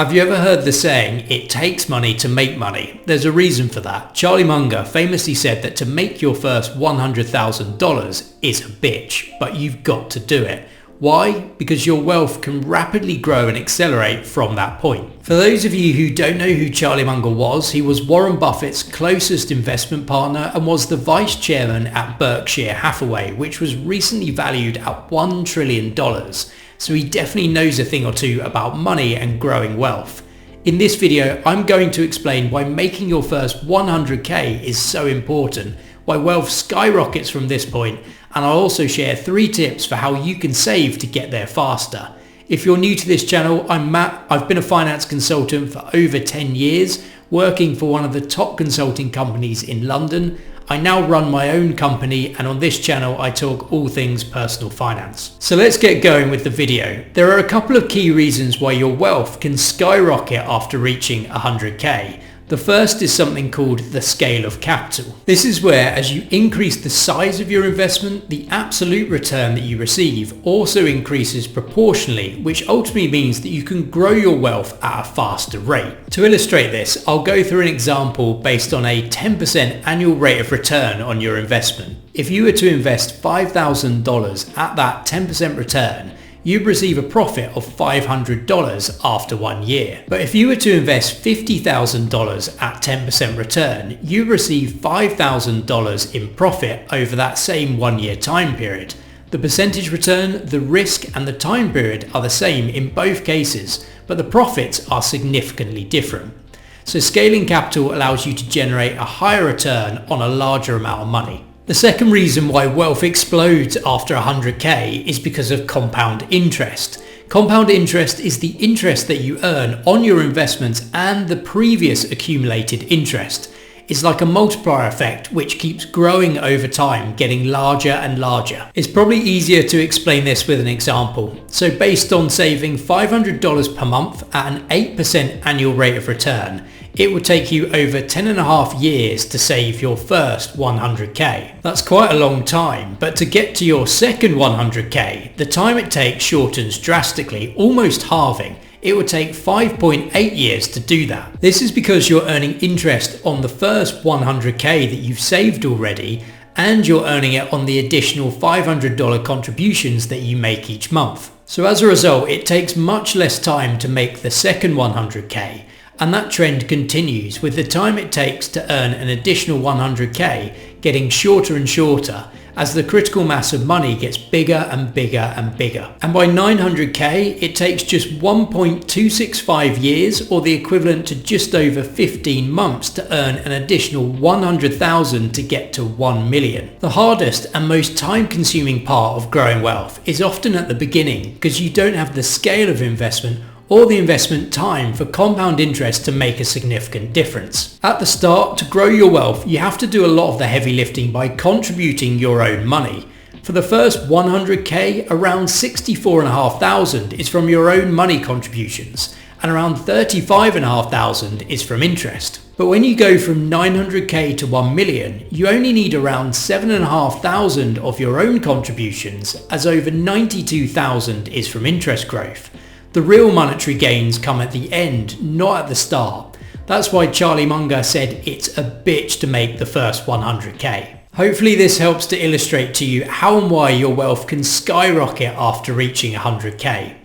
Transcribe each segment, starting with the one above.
Have you ever heard the saying, it takes money to make money? There's a reason for that. Charlie Munger famously said that to make your first $100,000 is a bitch, but you've got to do it. Why? Because your wealth can rapidly grow and accelerate from that point. For those of you who don't know who Charlie Munger was, he was Warren Buffett's closest investment partner and was the vice chairman at Berkshire Hathaway, which was recently valued at $1 trillion. So he definitely knows a thing or two about money and growing wealth. In this video, I'm going to explain why making your first 100k is so important, why wealth skyrockets from this point, and I'll also share 3 tips for how you can save to get there faster. If you're new to this channel, I'm Matt. I've been a finance consultant for over 10 years, working for one of the top consulting companies in London. I now run my own company, and on this channel I talk all things personal finance. So let's get going with the video. There are a couple of key reasons why your wealth can skyrocket after reaching 100k. The first is something called the scale of capital. This is where, as you increase the size of your investment, the absolute return that you receive also increases proportionally, which ultimately means that you can grow your wealth at a faster rate. To illustrate this, I'll go through an example based on a 10% annual rate of return on your investment. If you were to invest $5,000 at that 10% return, you'd receive a profit of $500 after 1 year. But if you were to invest $50,000 at 10% return, you'd receive $5,000 in profit over that same 1 year time period. The percentage return, the risk and the time period are the same in both cases, but the profits are significantly different. So scaling capital allows you to generate a higher return on a larger amount of money. The second reason why wealth explodes after 100k is because of compound interest. Compound interest is the interest that you earn on your investments and the previous accumulated interest. It's like a multiplier effect which keeps growing over time, getting larger and larger. It's probably easier to explain this with an example. So based on saving $500 per month at an 8% annual rate of return, it would take you over 10.5 years to save your first 100k. That's quite a long time, but to get to your second 100k, the time it takes shortens drastically, almost halving. It would take 5.8 years to do that. This is because you're earning interest on the first 100k that you've saved already, and you're earning it on the additional $500 contributions that you make each month. So as a result, it takes much less time to make the second 100k. And that trend continues with the time it takes to earn an additional 100k getting shorter and shorter as the critical mass of money gets bigger and bigger and bigger. And by 900k, it takes just 1.265 years, or the equivalent to just over 15 months, to earn an additional 100,000 to get to 1 million. The hardest and most time-consuming part of growing wealth is often at the beginning, because you don't have the scale of investment or the investment time for compound interest to make a significant difference. At the start, to grow your wealth, you have to do a lot of the heavy lifting by contributing your own money. For the first 100k, around 64,500 is from your own money contributions, and around 35,500 is from interest. But when you go from 900k to 1 million, you only need around 7,500 of your own contributions, as over 92,000 is from interest growth. The real monetary gains come at the end, not at the start. That's why Charlie Munger said it's a bitch to make the first 100k. Hopefully this helps to illustrate to you how and why your wealth can skyrocket after reaching 100k.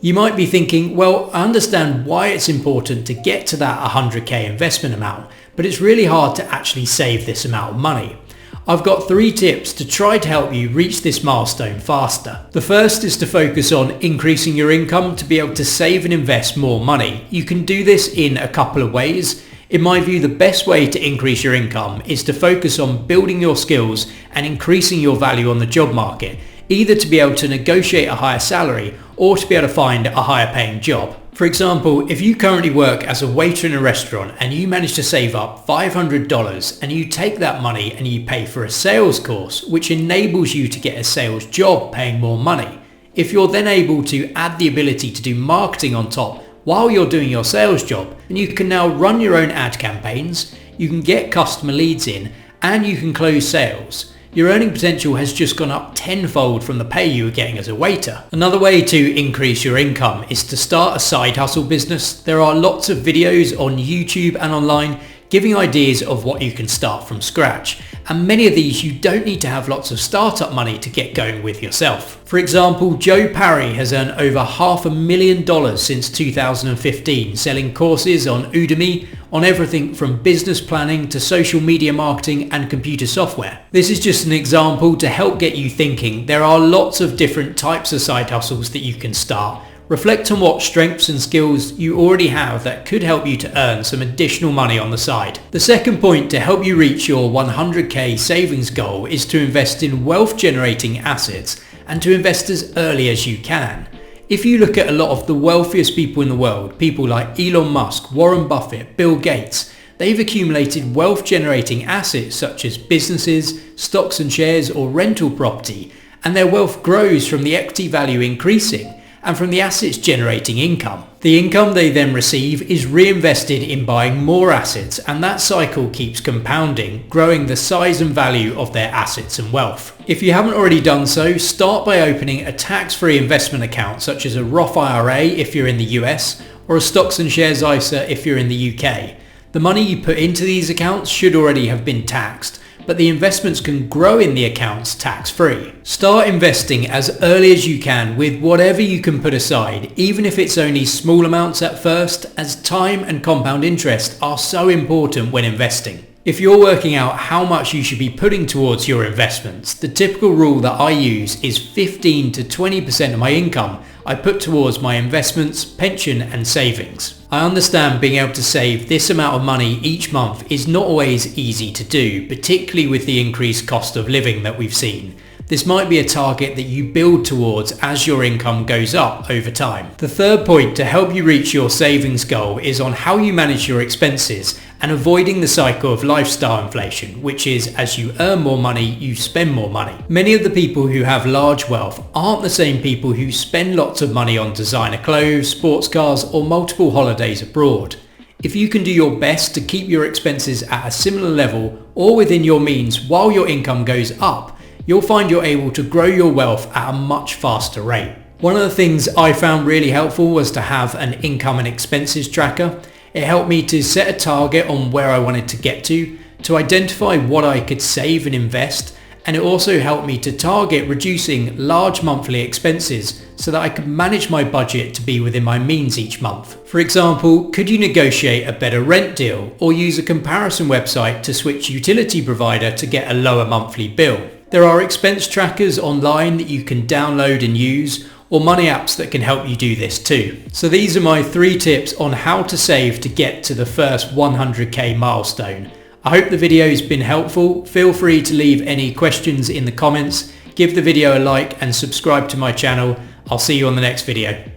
You might be thinking, well, I understand why it's important to get to that 100k investment amount, but it's really hard to actually save this amount of money. I've got 3 tips to try to help you reach this milestone faster. The first is to focus on increasing your income to be able to save and invest more money. You can do this in a couple of ways. In my view, the best way to increase your income is to focus on building your skills and increasing your value on the job market, either to be able to negotiate a higher salary or to be able to find a higher paying job. For example, if you currently work as a waiter in a restaurant and you manage to save up $500 and you take that money and you pay for a sales course, which enables you to get a sales job paying more money. If you're then able to add the ability to do marketing on top while you're doing your sales job, then you can now run your own ad campaigns, you can get customer leads in, and you can close sales. your earning potential has just gone up tenfold from the pay you were getting as a waiter. Another way to increase your income is to start a side hustle business. There are lots of videos on YouTube and online giving ideas of what you can start from scratch. And many of these you don't need to have lots of startup money to get going with yourself. For example, Joe Parry has earned over $500,000 since 2015 selling courses on Udemy on everything from business planning to social media marketing and computer software. This is just an example to help get you thinking. There are lots of different types of side hustles that you can start. Reflect on what strengths and skills you already have that could help you to earn some additional money on the side. The second point to help you reach your 100k savings goal is to invest in wealth generating assets and to invest as early as you can. If you look at a lot of the wealthiest people in the world, people like Elon Musk, Warren Buffett, Bill Gates, they've accumulated wealth generating assets such as businesses, stocks and shares or rental property, and their wealth grows from the equity value increasing and from the assets generating income. The income they then receive is reinvested in buying more assets, and that cycle keeps compounding, growing the size and value of their assets and wealth. If you haven't already done so, start by opening a tax-free investment account such as a Roth IRA if you're in the US or a stocks and shares ISA if you're in the UK. The money you put into these accounts should already have been taxed, but the investments can grow in the accounts tax-free. Start investing as early as you can with whatever you can put aside, even if it's only small amounts at first, as time and compound interest are so important when investing. If you're working out how much you should be putting towards your investments, the typical rule that I use is 15 to 20% of my income I put towards my investments, pension and savings. I understand being able to save this amount of money each month is not always easy to do, particularly with the increased cost of living that we've seen. This might be a target that you build towards as your income goes up over time. The third point to help you reach your savings goal is on how you manage your expenses and avoiding the cycle of lifestyle inflation, which is as you earn more money, you spend more money. Many of the people who have large wealth aren't the same people who spend lots of money on designer clothes, sports cars, or multiple holidays abroad. If you can do your best to keep your expenses at a similar level or within your means while your income goes up, you'll find you're able to grow your wealth at a much faster rate. One of the things I found really helpful was to have an income and expenses tracker. It helped me to set a target on where I wanted to get to identify what I could save and invest, and it also helped me to target reducing large monthly expenses so that I could manage my budget to be within my means each month. For example, could you negotiate a better rent deal or use a comparison website to switch utility provider to get a lower monthly bill? There are expense trackers online that you can download and use, or money apps that can help you do this too. So these are my 3 tips on how to save to get to the first 100k milestone. I hope the video has been helpful. Feel free to leave any questions in the comments, give the video a like and subscribe to my channel. I'll see you on the next video.